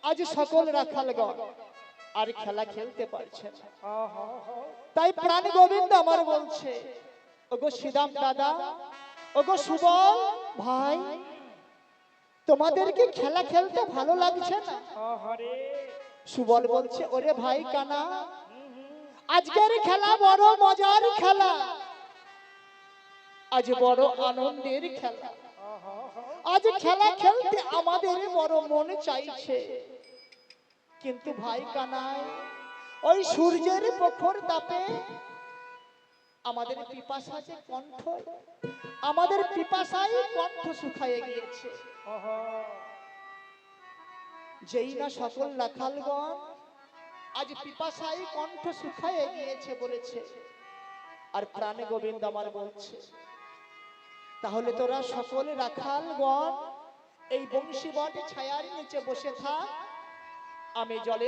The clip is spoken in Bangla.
আজ সকল রাখালগণ আর খেলা খেলতে পারছে না। তাই প্রাণ গোবিন্দ আমার বলছে, ওগো শ্রীদাম দাদা, ওগো সুবল ভাই, তোমাদের কি খেলা খেলতে ভালো লাগছে না? সুবল বলছে, ওরে ভাই কানা, আজকের খেলা বড় মজার খেলা, আজ বড় আনন্দের খেলা, আজ খেলা খেলতে আমাদের বড় মন চাইছে। কিন্তু ভাই কানাই, ওই সূর্যের প্রখর তাপে আমাদের পিপাসা যে কণ্ঠ, আমাদের পিপাসায় কণ্ঠ শুকায়ে গিয়েছে। যেই না সকল রাখালগণ আজ পিপাসায় কণ্ঠ শুকায়ে গিয়েছে বলেছে, আর প্রাণে গোবিন্দ আমার বলছে, তাহলে তোরা সকল রাখালগণ এই বংশীবট ছায়ার নিচে বসে থাক, আমি জলে